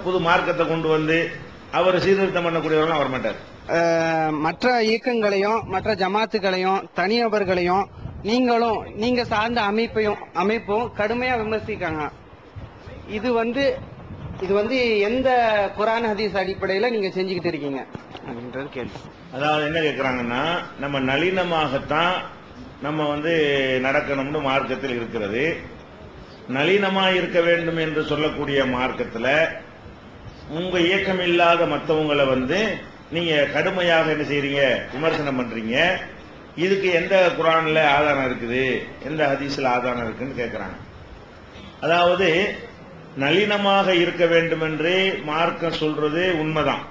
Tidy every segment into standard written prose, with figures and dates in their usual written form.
புது மார்க்கத்தை கொண்டு வந்து அவர் சீர்திருத்தம் பண்ணக்கூடியவர்கள் வர மாட்டார். மற்ற இயக்கங்களையும் மற்ற ஜமாத்துகளையும் தனிநபர்களையும் நீங்க சார்ந்த அமைப்பும் கடுமையா விமர்சிக்காங்க. இது வந்து எந்த குர்ஆன் ஹதீஸ் அடிப்படையில நீங்க செஞ்சுக்கிட்டு இருக்கீங்க அப்படின்றது கேள்வி. அதாவது என்ன கேட்கிறாங்கன்னா, நம்ம நளினமாகத்தான் நம்ம நடக்கணும்னு மார்க்கத்தில் இருக்கிறது. நளினமாக இருக்க வேண்டும் என்று சொல்லக்கூடிய மார்க்கத்தில் உங்க இயக்கம் இல்லாத மற்றவங்களை நீங்க கடுமையாக என்ன செய்றீங்க, விமர்சனம் பண்றீங்க. இதுக்கு எந்த குர்ஆன்ல ஆதாரம் இருக்குது, எந்த ஹதீஸ்ல ஆதாரம் இருக்குன்னு கேட்கிறாங்க. அதாவது நளினமாக இருக்க வேண்டும் என்று மார்க்கம் சொல்றது உண்மைதான்.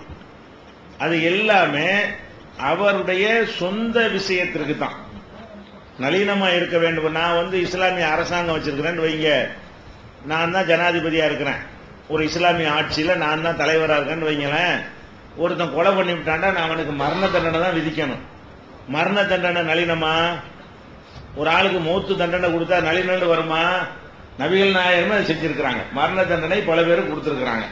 அது எல்லாமே அவருடைய சொந்த விஷயத்திற்கு தான். நளினமா இருக்க வேண்டும். நான் இஸ்லாமிய அரசாங்கம் வச்சிருக்கிறேன்னு வைங்க, நான் தான் ஜனாதிபதியா இருக்கிறேன், ஒரு இஸ்லாமிய ஆட்சியில நான் தான் தலைவரா இருக்கேன்னு வைங்களேன். ஒருத்தன் கொலை பண்ணி விட்டாண்டா நான் அவனுக்கு மரண தண்டனை தான் விதிக்கணும். மரண தண்டனை நளினமா? ஒரு ஆளுக்கு மௌத்து தண்டனை கொடுத்தா நளினம் வருமா? நபிகள் நாயகமே அதை செஞ்சிருக்கிறாங்க. மரண தண்டனை பல பேருக்கு கொடுத்திருக்கிறாங்க.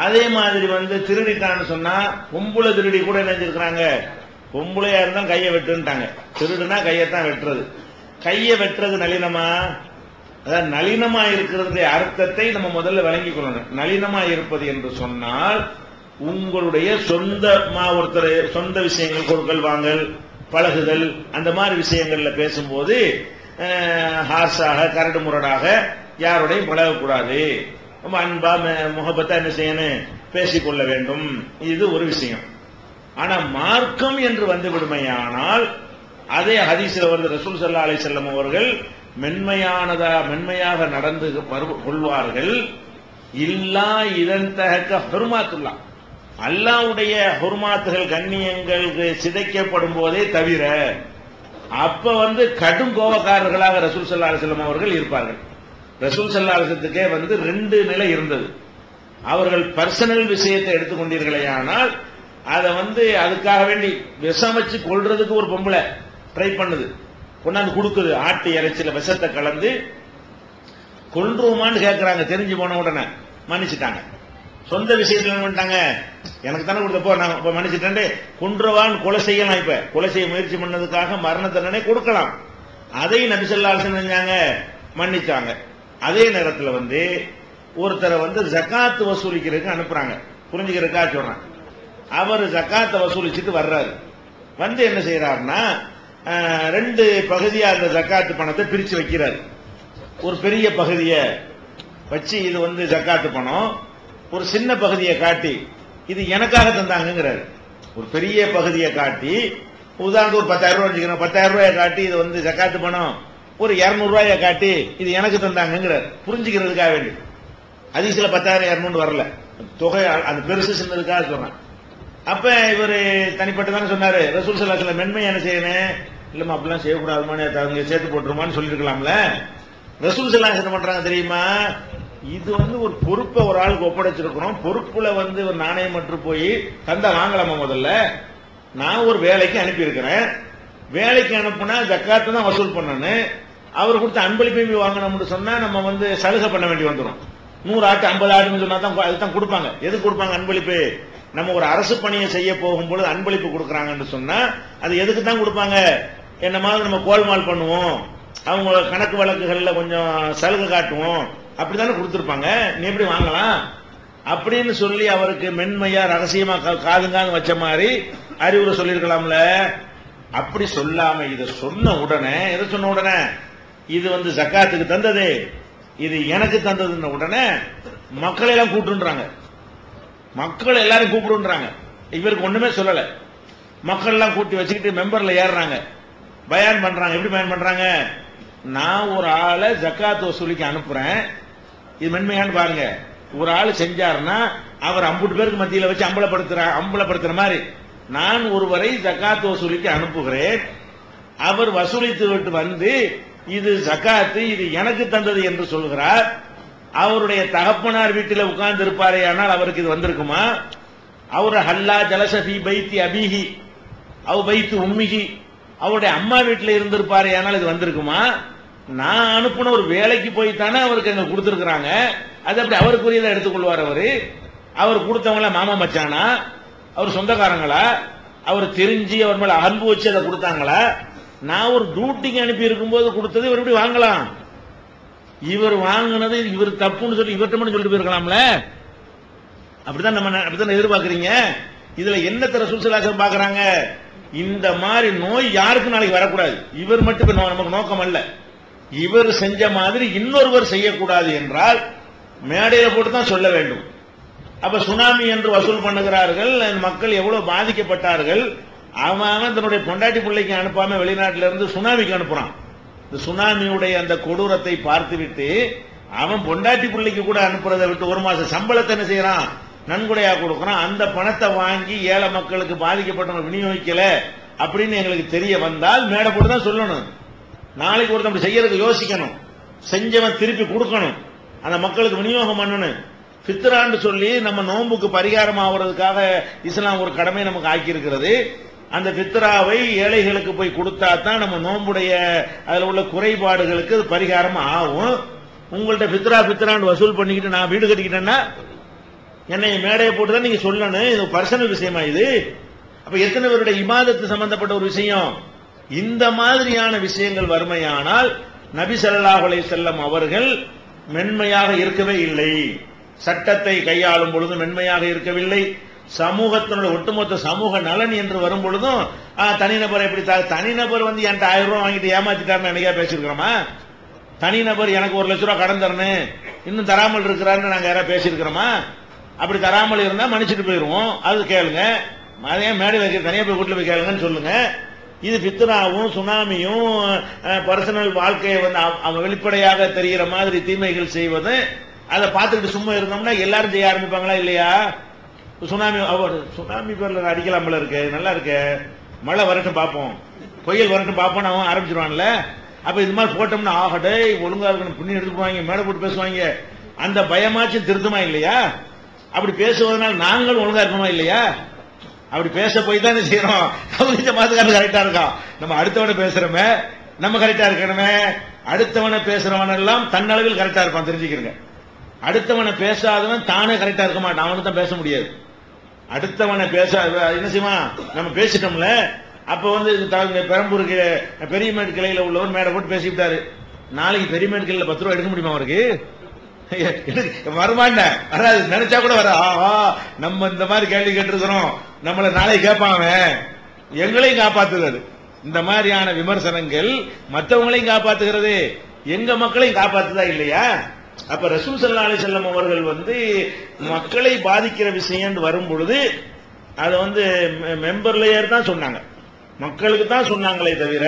அதே மாதிரி திருடிட்டான்னு சொன்னா பொம்புளை திருடி கூட நினைச்சிருக்கிறாங்க, பொம்புளையா இருந்தா கையை வெட்டுன்ட்டாங்க. திருடுனா கையத்தான் வெட்டுறது. கையை வெட்டுறது நளினமா? அதாவது நளினமா இருக்கிறது அர்த்தத்தை நம்ம முதல்ல விளங்கிக் கொள்ளணும். நளினமா இருப்பது என்று சொன்னால் உங்களுடைய ஒருத்தர் சொந்த விஷயங்கள், கொடுக்கல் வாங்கல், பழகுதல், அந்த மாதிரி விஷயங்கள்ல பேசும்போது ஹார்ஸாக கரடு முரடாக யாரோடையும் பழகக்கூடாது. ரொம்ப அன்பா முகப்பத்தா என்ன செய்யணும், பேசிக்கொள்ள வேண்டும். இது ஒரு விஷயம். ஆனா மார்க்கம் என்று விடுமையானால் அதே ஹதீஸ்ல வருது, ரசூல் ஸல்லல்லாஹு அலைஹி வஸல்லம் அவர்கள் மென்மையாக நடந்து கொள்வார்கள். இல்லா இதன்தஹக ஹுர்மாத்துல்லாஹ், அல்லாஹ்வுடைய ஹுர்மாத்துகள் கண்ணியங்கள் சிதைக்கப்படும் போதே தவிர அப்ப கடும் கோபக்காரர்களாக ரசூல் ஸல்லல்லாஹு அலைஹி வஸல்லம் அவர்கள் இருப்பார்கள். ரசூல் ஸல்லல்லாஹு அலைஹி வஸல்லத்துக்கே ரெண்டு நிலை இருந்தது. அவர்கள் பர்சனல் விஷயத்தை எடுத்துக்கொண்டீர்களேயானால் அதை அதுக்காக வேண்டி விஷம் வச்சு கொள்றதுக்கு ஒரு பொம்பளை ட்ரை பண்ணுது, கொண்டாந்து கொடுக்குது. ஆட்டு இறைச்சியில விஷத்தை கலந்து கொன்றுமான்னு கேட்கிறாங்க. தெரிஞ்சு போன உடனே மன்னிச்சுட்டாங்க. சொந்த விஷயத்துல என்ன பண்ணிட்டாங்க, எனக்கு தானே கொடுத்தப்போ நான் இப்ப மன்னிச்சுட்டேன், கொன்றுவான் கொலை செய்யலாம். இப்ப கொலை செய்ய முயற்சி பண்ணதுக்காக மரண தண்டனை கொடுக்கலாம். அதையும் நபி ஸல்லல்லாஹு அலைஹி வஸல்லம் செஞ்சாங்க, மன்னிச்சாங்க. அதே நேரத்தில் ஒருத்தரை ஜகாத் வசூலிக்கிறதுக்கு அனுப்புறாங்க. புரிஞ்சுக்கிறதுக்காக சொல்றேன். அவர் ஜகாத்தை வசூலிச்சுட்டு வர்றாரு. என்ன செய்யறாருன்னா, ரெண்டு பகுதியா அந்த ஜகாத்து பணத்தை பிரிச்சு வைக்கிறார். ஒரு பெரிய பகுதியை வச்சு இது ஜகாத்து பணம், ஒரு சின்ன பகுதியை காட்டி இது எனக்காக தந்தாங்கிறாரு. ஒரு பெரிய பகுதியை காட்டி, உதாரணத்துக்கு ஒரு 10,000 ரூபாய் வச்சுக்கிறோம், 10,000 ரூபாயை காட்டி இது ஜகாத்து பணம், ஒரு 200 ரூபாயை காட்டி இது எனக்கு தந்தாங்கிறார். புரிஞ்சுக்கிறதுக்காக வேண்டி. ஹதீஸ்ல 10,000 200 வரல, தொகை அந்த பெருசு சின்னதுக்காக சொல்றேன். அப்ப இவரு தனிப்பட்டு தானே சொன்னாரு, ரசூல் ஸல்லல்லாஹு அலைஹி வஸல்லம் மென்மை என்ன செய்யணும், இல்லம்மா அப்படிலாம் செய்யக்கூடாதுமான்னு அவங்க சேர்த்து போட்டுருமான்னு சொல்லிருக்கலாம்ல. ரசூல் ஸல்லல்லாஹு அலைஹி வஸல்லம் என்ன பண்றாங்க தெரியுமா, இது ஒரு பொறுப்பை ஒரு ஆளுக்கு ஒப்படைச்சிருக்கிறோம். பொறுப்புல ஒரு நாணயம் மட்டும் போய் தந்தா வாங்கலாமா? முதல்ல நான் ஒரு வேலைக்கு அனுப்பி இருக்கிறேன், வேலைக்கு அனுப்புனா ஜக்காத்து தான் வசூல் பண்ணணும். அவர் கொடுத்த அன்பளிப்பை வாங்கணும்னு சொன்னா நம்ம சலுகை பண்ண வேண்டி வந்துடும். 100 ஆட்டு 50 ஆட்டுன்னு சொன்னா தான் அதுதான் கொடுப்பாங்க. எது கொடுப்பாங்க? அன்பளிப்பு. நம்ம ஒரு அரசு பணியை செய்ய போகும்போது அன்பளிப்பு கொடுக்கறாங்கன்னு சொன்னா அது எதுக்கு தான் கொடுப்பாங்க? என்ன மாதிரி நம்ம கோல்மால் பண்ணுவோம், அவங்க கணக்கு வழக்குகள்ல கொஞ்சம் சலுகை காட்டுவோம், அப்படித்தானே கொடுத்திருப்பாங்க. நீ எப்படி வாங்கலாம் அப்படின்னு சொல்லி அவருக்கு மென்மையா ரகசியமா காதுங்காது வச்ச மாதிரி அறிவுரை சொல்லிருக்கலாம்ல. அப்படி சொல்லாம இதை சொன்ன உடனே, எதை சொன்ன உடனே, இது ஜக்காத்துக்கு தந்தது, இது எனக்கு தந்ததுன்னு உடனே மக்களை எல்லாம் கூட்டுன்றாங்க. மக்கள் எல்லாரும் கூப்பிடுன்றாங்க. இவருக்கு ஒண்ணுமே சொல்லல. மக்கள் எல்லாம் கூட்டி வச்சுக்கிட்டு மெம்பர்ல ஏறுறாங்க, பயான் பண்றாங்க. எப்படி பயான் பண்றாங்க? நான் ஒரு ஆளை ஜக்காத் வசூலிக்கு அனுப்புறேன், இது மென்மையான்னு பாருங்க. ஒரு ஆள் செஞ்சாருன்னா அவர் 50 பேருக்கு மத்தியில வச்சு அம்பலப்படுத்துற மாதிரி நான் ஒருவரை ஜக்காத் வசூலிக்கு அனுப்புகிறேன். அவர் வசூலித்து விட்டு இது ஜக்காத்து, இது எனக்கு தந்தது என்று சொல்கிறார். அவருடைய தகப்பனார் வீட்டில் உட்கார்ந்து இருப்பாரே, ஆனால் அவருக்கு இது வந்திருக்குமா? அவர் ஹல்லா ஜலசபி பைத்தி அபிஹி அவ் பைத்து உம்மிஹி, அவருடைய அம்மா வீட்டில் இருந்திருப்பாரு, ஆனால் இது வந்திருக்குமா? நான் அனுப்புன ஒரு வேலைக்கு போய் தானே அவருக்கு அங்க கொடுத்திருக்கிறாங்க. அது அப்படி அவருக்குரியதை எடுத்துக்கொள்வார். அவர் கொடுத்தவங்கள மாமா மச்சானா, அவர் சொந்தக்காரங்களா, அவர் தெரிஞ்சு அவர் மேல அன்பு வச்சு அதை கொடுத்தாங்களா? நான் ஒரு டியூட்டிக்கு அனுப்பி இருக்கும்போது கொடுத்தது இவர் எப்படி வாங்கலாம்? இவர் வாங்கினது இவர் தப்புன்னு சொல்லி இவர்கிட்ட மட்டும் சொல்லிட்டு போயிருக்கலாம்ல. அப்படிதான் எதிர்பார்க்கறீங்க. இதுல என்னத்தை ரசூல் ஸல்லல்லாஹு அலைஹி வஸல்லம் பாக்குறாங்க? இந்த மாதிரி நோய் யாருக்கும் நாளைக்கு வரக்கூடாது. இவர் மட்டும் நமக்கு நோக்கம் அல்ல. இவர் செஞ்ச மாதிரி இன்னொருவர் செய்யக்கூடாது என்றால் மேடையில போட்டு தான் சொல்ல வேண்டும். அப்ப சுனாமி என்று வசூல் பண்ணுகிறார்கள், மக்கள் எவ்வளவு பாதிக்கப்பட்டார்கள். அவன் தன்னுடைய பொண்டாட்டி பிள்ளைக்கு அனுப்பாம வெளிநாட்டில இருந்து சுனாமிக்கு அனுப்புறான். இந்த சுனாமியுடைய அந்த கொடூரத்தை பார்த்துவிட்டு அவன் பொண்டாட்டி பிள்ளைக்கு கூட அனுப்புறதை விட்டு ஒரு மாசம் சம்பளத்தை என்ன செய்யறான்? நன்கொடையா கொடுக்கறான். அந்த பணத்தை வாங்கி ஏழை மக்களுக்கு பாதிக்கப்பட்டவங்க விநியோகிக்கல அப்படின்னு எங்களுக்கு தெரிய வந்தால் மேடை போட்டு தான் சொல்லணும். நாளைக்கு ஒருத்தன் அப்படி செய்யறதுக்கு யோசிக்கணும். செஞ்சவன் திருப்பி கொடுக்கணும், அந்த மக்களுக்கு விநியோகம் பண்ணணும். ஃபித்ரான்னு சொல்லி நம்ம நோன்புக்கு பரிகாரம் ஆகிறதுக்காக இஸ்லாம் ஒரு கடமை நமக்கு ஆக்கி இருக்கிறது. அந்த ஃபித்ராவை ஏழைகளுக்கு போய் கொடுத்தா தான் நம்ம நோன்புடைய அதுல உள்ள குறைபாடுகளுக்கு அது பரிகாரம் ஆகும். உங்கள்ட்ட ஃபித்ரான்னு வசூல் பண்ணிக்கிட்டு நான் வீடு கட்டிக்கிட்டேன்னா என்னை மேடையை போட்டு தான் நீங்க சொல்லணும். இது பர்சனல் விஷயமா இது? அப்ப எத்தனை பேருடைய இபாதத்து சம்பந்தப்பட்ட ஒரு விஷயம். இந்த மாதிரியான விஷயங்கள் வறுமையானால் நபி ஸல்லல்லாஹு அலைஹி வஸல்லம் அவர்கள் மென்மையாக இருக்கவே இல்லை. சட்டத்தை கையாளும் பொழுது மென்மையாக இருக்கவில்லை. சமூகத்தினுடைய ஒட்டுமொத்த சமூக நலன் என்று வரும் பொழுதும் தனிநபர் எப்படி தனிநபர் வந்து என்கிட்ட 1000 ரூபாய் வாங்கிட்டு ஏமாத்திட்டாருன்னு என்னைக்கா பேசியிருக்கிறோமா? தனிநபர் எனக்கு 1 லட்ச ரூபாய் கடன் தரணும் இன்னும் தராமல் இருக்கிறாருன்னு நாங்க யாராவது பேசியிருக்கிறோமா? அப்படி தராமல் இருந்தா மன்னிச்சுட்டு போயிருவோம். அது கேளுங்க. அதே மேடையில் தனியா போய் வீட்டுல போய் கேளுங்கன்னு சொல்லுங்க. இது ஃபித்னாவும் சுனாமியும் பர்சனல் வாழ்க்கையை வந்து அவங்க வெளிப்படையாக தெரிகிற மாதிரி தீமைகள் செய்வது, அதை பார்த்துக்கிட்டு சும்மா இருந்தோம்னா எல்லாரும் செய்ய ஆரம்பிப்பாங்களா இல்லையா? சுனாமி பேர்ல அடிக்கலாம்ல இருக்கு, நல்லா இருக்கு, மழை வரட்டும் பார்ப்போம், புயல் வரட்டும் பார்ப்போம் அவன் ஆரம்பிச்சிருவான்ல. அப்ப இது மாதிரி போட்டோம்னா ஆகடே ஒழுங்கா இருக்கணும் புண்ணி எடுத்துக்குவாங்க, மேடை போட்டு பேசுவாங்க. அந்த பயமாச்சும் திருத்துமா இல்லையா? அப்படி பேசுவதனால் நாங்கள் ஒழுங்கா இருக்கணுமா இல்லையா? அப்படி பேச போய் தான் செய்யறோம். அவங்க மாத்துக்காரன் கரெக்டா இருக்கான், நம்ம அடுத்தவனை பேசுறோமே நம்ம கரெக்டா இருக்கணுமே. அடுத்தவனை பேசுறவன் எல்லாம் தன்னளவில் கரெக்டா இருப்பான், தெரிஞ்சுக்கிறங்க. அடுத்தவனை பேசாதவன் தானே கரெக்டா இருக்க மாட்டான், அவனுக்கு தான் பேச முடியாது. அடுத்தவனை பேச என்ன செய்வான்? நம்ம பேசிட்டோம்ல. அப்ப வந்து பெரம்பூருக்கு பெரியமேடு கிளையில உள்ளவர் மேடை போட்டு பேசிவிட்டாரு. நாளைக்கு பெரியமேடு கிளையில 10 ரூபாய் எடுக்க முடியுமா அவருக்கு? வருமாண்ட வராது, நினைச்சா கூட வர. நம்ம இந்த மாதிரி கேள்வி கேட்டிருக்கிறோம், நம்மள நாளைக்கு கேட்பாங்க, எங்களையும் காப்பாத்துகிறது. இந்த மாதிரியான விமர்சனங்கள் மற்றவங்களையும் காப்பாத்துகிறது, எங்க மக்களையும் காப்பாத்துதா இல்லையா? அப்ப ரசூல் ஸல்லல்லாஹு அலைஹி வஸல்லம் அவர்கள் வந்து மக்களை பாதிக்கிற விஷயம் வரும் பொழுது அது வந்து மெம்பர்லேயர் தான் சொன்னாங்க, மக்களுக்கு தான் சொன்னாங்களே தவிர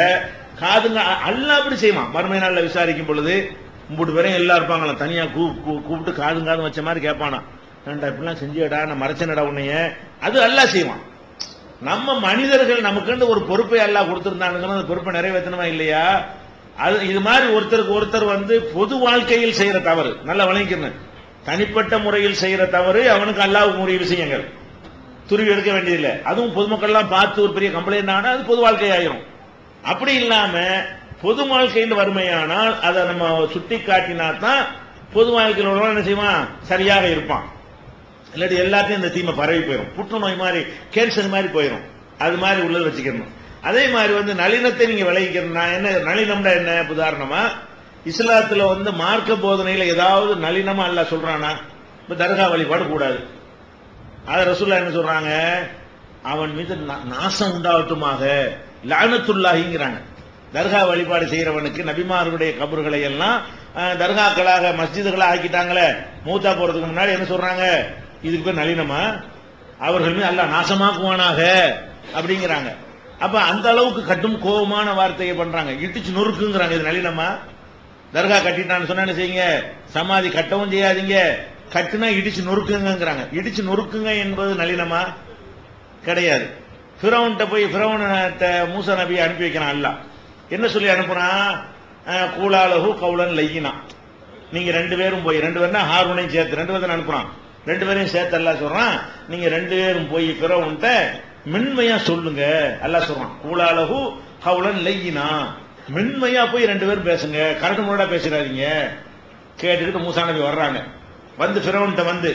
காதுங்க அல்லாஹ் அப்படி செய்வான். மறுமை நாள்ல விசாரிக்கும் பொழுது 3 பேரும் எல்லாம் இருப்பாங்களா, தனியா கூப்பிட்டு காதும் வச்ச மாதிரி கேட்பானா, ஏன்டா இப்படிலாம் செஞ்சியடா, நான் மறைச்சனடா உன்னைய. அது அல்லாஹ் செய்வான். நம்ம மனிதர்கள் நமக்கு ஒரு பொறுப்பை அல்லாஹ் கொடுத்திருந்தானுங்கன்னா அந்த பொறுப்பை நிறைவேற்றணுமா இல்லையா? அது இது மாதிரி ஒருத்தருக்கு ஒருத்தர் வந்து பொது வாழ்க்கையில் செய்யற தவறு நல்லா வழங்கிக்கணும். தனிப்பட்ட முறையில் செய்யற தவறு அவனுக்கு அல்லாஹ்வுக்கு உரிய விஷயங்கள் துருவி எடுக்க வேண்டியதில்லை. அதுவும் பொதுமக்கள் எல்லாம் பார்த்து ஒரு பெரிய கம்ப்ளைண்ட் ஆனா அது பொது வாழ்க்கை ஆயிரும். அப்படி இல்லாம பொது வாழ்க்கையில் வறுமையானால் அதை நம்ம சுட்டி காட்டினா தான் பொது வாழ்க்கையில் என்ன செய்வான், சரியாக இருப்பான். இல்லாட்டி எல்லாத்தையும் இந்த தீமை பரவி போயிடும், புற்றுநோய் மாதிரி கேன்சர் மாதிரி போயிடும். அது மாதிரி உள்ளது வச்சுக்கணும். அதே மாதிரி வந்து நளினத்தை நீங்க விளைவிக்கணும். என்ன நளினம்னா என்ன? உதாரணமா இஸ்லாத்துல வந்து மார்க்க போதனையில ஏதாவது நளினமா அல்லாஹ் சொல்றானா? இப்ப தர்கா வழிபாடு கூடாது, அத ரசூலுல்லாஹ் என்ன சொல்றாங்க? அவன் மீது நாசம் உண்டாகட்டுமாக லஅனத்துல்லாஹிங்கறாங்க. தர்கா வழிபாடு செய்யறவனுக்கு நபிமார்களுடைய கபர்களை எல்லாம் தர்காக்களாக மஸ்ஜிதுகளா ஆக்கிட்டாங்களே, மூத்தா போறதுக்கு முன்னாடி என்ன சொல்றாங்க? இதுக்கு பேர் நளினமா? அவர்கள் மீது அல்லாஹ் நாசமாக்குவானாக அப்படிங்கிறாங்க. அப்ப அந்த அளவுக்கு கட்டும் கோபமான வார்த்தையை பண்றாங்க, இடிச்சு நொறுக்குங்கிறாங்க. இது நளினமா? தர்கா கட்டிட்டான்னு சொன்னா என்ன செய்யுங்க? சமாதி கட்டவும் செய்யாதீங்க, கட்டுனா இடிச்சு நொறுக்குங்கிறாங்க. இடிச்சு நொறுக்குங்க என்பது நளினமா? கிடையாது. ஃபிரௌன்ட்ட போய் ஃபிரௌன்ட்ட மூசா நபியை அனுப்பி வைக்கிறான் அல்லாஹ். என்ன சொல்லி அனுப்புறான்? கூலாலஹு கௌலன் லையினா, நீங்க 2 பேரும் போய், 2 பேர்னா ஹாரூனையும் சேர்த்து 2 பேரும் அனுப்புறான். 2 பேரையும் சேர்த்து அல்லாஹ் சொல்றான், நீங்க 2 பேரும் போய் ஃபிரௌன்ட்ட மென்மையா சொல்லுங்க. அல்லாஹ் சொல்றான் கூலாலஹு கௌலன் லையினா, மென்மையா போய் 2 பேரும் பேசுங்க, கரடு முரடா பேசுறாதீங்க. கேட்டுக்கிட்டு மூசா நபி வர்றாங்க. வந்து ஃபிரௌன்ட்ட வந்து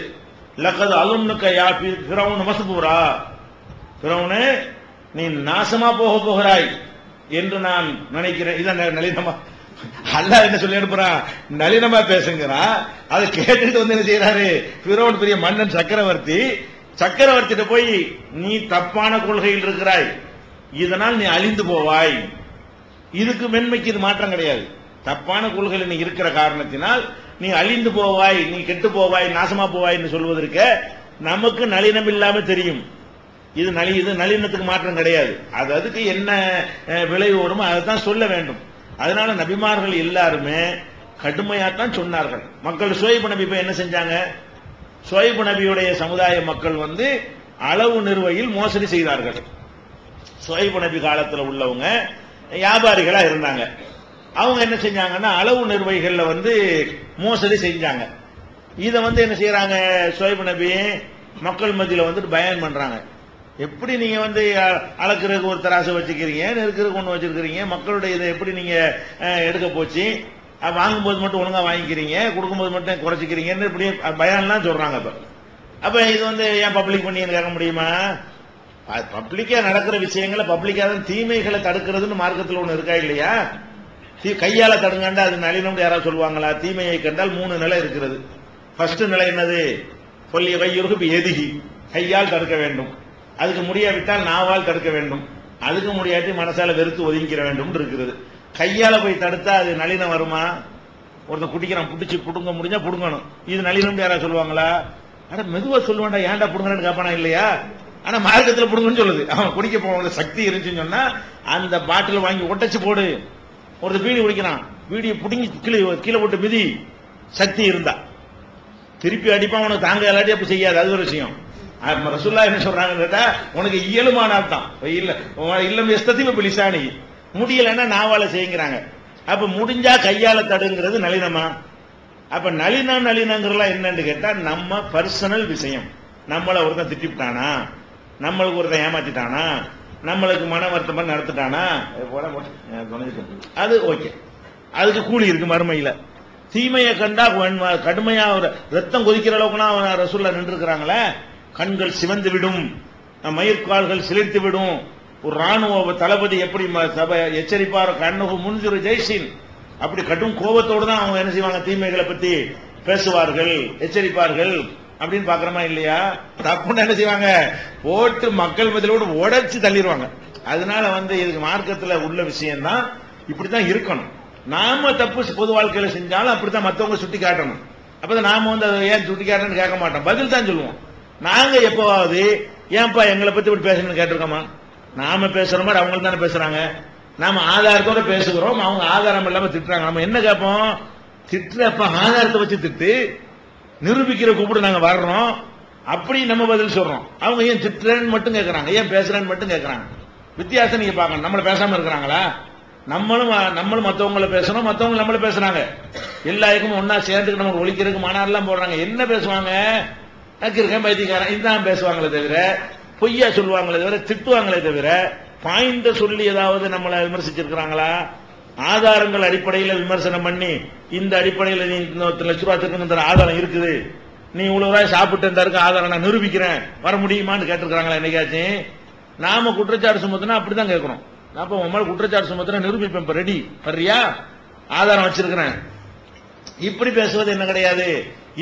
லக்கது அலுன்னுக்க யா ஃபிரௌன் மஸ்பூரா, ஃபிரௌனே நீ நாசமா போகிறாய் என்று நான் நினைக்கிறேன். இதான் நளினமா அல்லாஹ் என்ன சொல்லி அனுப்புறான், நளினமா பேசுங்கிறான். அதை கேட்டுட்டு வந்து என்ன செய்யறாரு, ஃபிரௌன் பெரிய மன்னன் சக்கரவர்த்திட்ட போய் நீ தப்பான கொள்கையில் இருக்கிறாய், இதனால் நீ அழிந்து போவாய். இதுக்கு மென்மைக்கு இது மாற்றம் கிடையாது. தப்பான கொள்கையில் நீ இருக்கிற காரணத்தினால் நீ அழிந்து போவாய், நீ கெட்டு போவாய், நாசமா போவாய் என்று சொல்வதற்கு நமக்கு நளினம் இல்லாம தெரியும். இது நளினத்துக்கு மாற்றம் கிடையாது. அதுக்கு என்ன விளைவு வருமோ அதை தான் சொல்ல வேண்டும். அதனால நபிமார்கள் எல்லாருமே கடுமையாத்தான் சொன்னார்கள். மக்கள் ஷுவைப் நபி இப்ப என்ன செஞ்சாங்க, ஷுவைப் நபியுடைய சமுதாய மக்கள் வந்து அளவு நிறுவையில் மோசடி செய்தார்கள். ஷுவைப் நபி காலத்தில் உள்ளவங்க வியாபாரிகளா இருந்தாங்க. அவங்க என்ன செஞ்சாங்கன்னா அளவு நிர்வகிகள்ல வந்து மோசடி செஞ்சாங்க. இத வந்து என்ன செய்யறாங்க, ஷுவைப் நபி மக்கள் மத்தியில வந்துட்டு பயான் பண்றாங்க. எப்படி நீங்க வந்து அளக்கிறதுக்கு ஒரு தராசு வச்சுக்கிறீங்க, நெருக்கிறதுக்கு ஒண்ணு வச்சிருக்கிறீங்க, மக்களுடைய இதை எப்படி நீங்க எடுக்க போச்சு, வாங்கும்போது மட்டும் ஒழுங்கா வாங்கிக்கிறீங்க, கொடுக்கும்போது மட்டும் குறைச்சிக்கிறீங்கன்னு இப்படி பயான்லாம் சொல்றாங்க. அப்ப இது வந்து ஏன் பப்ளிக் பண்ணி கேட்க முடியுமா? பப்ளிக்கா நடக்கிற விஷயங்களை பப்ளிக்கா தான் தீமைகளை தடுக்கிறதுன்னு மார்க்கத்தில் ஒண்ணு இருக்கா இல்லையா? கையால தடுங்கண்டா அது நளினம் யாராவது சொல்லுவாங்களா? தீமையை கண்டால் 3 நிலை இருக்கிறது. ஃபர்ஸ்ட் நிலை என்னது, சொல்லி கையுறுகு எதுகி, கையால் தடுக்க வேண்டும். அதுக்கு முடியாவிட்டால் நாவால் தடுக்க வேண்டும். அதுக்கு முடியாட்டி மனசால வெறுத்து ஒதுங்கிற வேண்டும் இருக்கிறது. கையால போய் தடுத்தா அது நளினம் வருமா? ஒருத்தன் குடிக்கிறான், புடிச்சு புடுங்க முடிஞ்சா புடுங்கணும். இது நளினம் யாராவது சொல்லுவாங்களா? ஆனா மெதுவா சொல்லுவாண்டா, ஏன்டா புடுங்கன்னு கேட்பானா இல்லையா? ஆனா மார்க்கத்தில் புடுங்கன்னு சொல்லுது. அவன் குடிக்க போன சக்தி இருந்துச்சுன்னு சொன்னா அந்த பாட்டில் வாங்கி ஒட்டச்சு போடு. ஒருத்தர் பீடி குடிக்கிறான், பீடியை புடுங்கி கீழே போட்டு மிதி, சக்தி இருந்தா திருப்பி அடிப்பான். உனக்கு தாங்க இல்லாட்டி அப்ப செய்யாது, அது ஒரு விஷயம். ரசூலுல்லாஹ் என்ன சொல்றாங்க கேட்டா, உனக்கு இயலுமானால் தான் இல்லம் எஸ்தத்திம பிலிசானி, முடியலன்னா நாவால செய்யுங்கிறாங்க. அப்ப முடிஞ்சா கையால தடுங்கிறது நளினமா? அப்ப நளினங்கிறலாம் என்னன்னு கேட்டா நம்ம பர்சனல் விஷயம். நம்மள ஒருத்தன் திட்டிவிட்டானா, நம்மளுக்கு ஒருத்தன் ஏமாத்திட்டானா, நம்மளுக்கு மன வருத்தம் நடத்திட்டானா, அது ஓகே, அதுக்கு கூலி இருக்கு மறுமையில. தீமையை கண்டா கடுமையா ரத்தம் கொதிக்கிற அளவுக்குனா ரசூலுல்லாஹ் நின்று இருக்கிறாங்களே, கண்கள் சிவந்து விடும், மயிர்கால்கள் சிலிர்த்து விடும். ஒரு ராணுவ தளபதி எப்படி எச்சரிப்பார், கண்ணுகு முன்திரு ஜெய்சின், அப்படி கடும் கோபத்தோடு தான் அவங்க என்ன செய்வாங்க, தீமைகளை பத்தி பேசுவார்கள், எச்சரிப்பார்கள். அப்படின்னு பாக்குறமா இல்லையா? தப்புன்னு என்ன செய்வாங்க, போட்டு மக்கள் மத்தியிலோடு உடைச்சு தள்ளிடுவாங்க. அதனால வந்து இதுக்கு மார்க்கத்தில் உள்ள விஷயம் தான் இப்படித்தான் இருக்கணும். நாம தப்பு பொது வாழ்க்கையில செஞ்சாலும் அப்படித்தான் மற்றவங்க சுட்டி காட்டணும். அப்பதான் நாம வந்து அதை ஏன் சுட்டி காட்டணும்னு கேட்க மாட்டோம், பதில் தான் சொல்லுவோம். நாங்க எப்பவாவது ஏன்பா எங்களை பத்தி இப்படி பேசணும்னு கேட்டிருக்கோமா? நாம பேசுற மாதிரி அவங்க தானே பேசுறாங்க. நாம ஆதாரத்தோட பேசுகிறோம், அவங்க ஆதாரம் இல்லாம திட்டுறாங்க. நம்ம என்ன கேட்போம், திட்டுறப்ப ஆதாரத்தை வச்சு திட்டு, நிரூபிக்கிற கூப்பிட்டு நாங்க வர்றோம், அப்படி நம்ம பதில் சொல்றோம். அவங்க ஏன் திட்டுறேன்னு மட்டும் கேட்கறாங்க, ஏன் பேசுறேன்னு மட்டும் கேட்கறாங்க. வித்தியாசம் நீங்க பாக்கணும். நம்மள பேசாம இருக்கிறாங்களா? நம்மளும் மத்தவங்கள பேசணும், மத்தவங்க நம்மள பேசுறாங்க. எல்லா ஐக்கமும் ஒன்னா சேர்ந்துக்கு நம்ம ஒழிக்கிறதுக்கு மாநாடுலாம் போடுறாங்க. என்ன பேசுவாங்க, நக்கிருக்கேன் பைத்தியக்காரன் இதுதான் பேசுவாங்களே தவிர, பொய்யா சொல்லுவாங்களே தவிர, திட்டுவாங்களே தவிர, பாயிண்ட சொல்லி ஏதாவது நம்மளை விமர்சிச்சிருக்கிறாங்களா? ஆதாரங்கள் அடிப்படையில் விமர்சனம் பண்ணி, இந்த அடிப்படையில் நீ லட்ச ரூபாய் ஆதாரம் இருக்குது, நீ இவ்வளவு ரூபாய் சாப்பிட்டு இருக்க ஆதாரம் நான் நிரூபிக்கிறேன், வர முடியுமான்னு கேட்டிருக்காங்களா என்னைக்காச்சும்? நாம குற்றச்சாட்டு சுமத்தினா அப்படிதான் கேட்கிறோம். அப்ப உங்க குற்றச்சாட்டு சுமத்தினா நிரூபிப்பேன், ரெடி வர்றியா, ஆதாரம் வச்சிருக்கிறேன். இப்படி பேசுவது என்ன கிடையாது,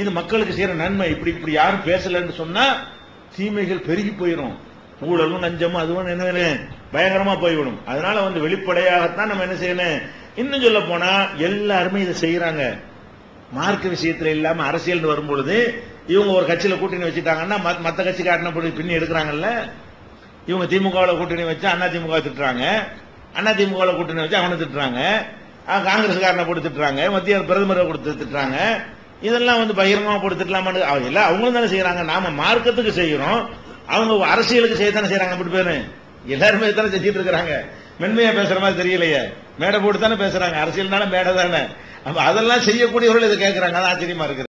இது மக்களுக்கு செய்யற நன்மை. இப்படி யாரும் பேசலன்னு சொன்னா தீமைகள் பெருகி போயிடும். ஊழலும் லஞ்சமும் அதுவும் என்ன பயங்கரமா போய்விடும். அதனால வந்து வெளிப்படையாகத்தான் நம்ம என்ன செய்யணும். இன்னும் சொல்ல போனா எல்லாருமே இதை செய்யறாங்க. மார்க்க விஷயத்துல இல்லாம அரசியல் வரும்பொழுது இவங்க ஒரு கட்சியில கூட்டணி வச்சுட்டாங்கன்னா மத்த கட்சிக்காரன பின்னி எடுக்கிறாங்கல்ல. இவங்க திமுகவுல கூட்டணி வச்சு அண்ணா திமுக திட்டுறாங்க, அண்ணா திமுகவுல கூட்டணி வச்சு அவனை திட்டுறாங்க, காங்கிரஸ்காரனை போட்டு திட்டுறாங்க, மத்திய பிரதமரை கொடுத்து திட்டுறாங்க. இதெல்லாம் வந்து பகிரங்கமா போட்டு திட்டலாமான்னு எல்லாம் அவங்களும் தானே செய்யறாங்க. நாம மார்க்கத்துக்கு செய்யறோம், அவங்க அரசியலுக்கு செய்யத்தானே செய்யறாங்க. அப்படி பேரு எல்லாருமே தானே செஞ்சிட்டு இருக்கிறாங்க. மென்மையா பேசுற மாதிரி தெரியலையே, மேடை போட்டு தானே பேசுறாங்க. அரசியல்னால மேடை தானே. அதெல்லாம் செய்யக்கூடியவர்கள் இதை கேட்கறாங்க. அது ஆச்சரியமா இருக்குது.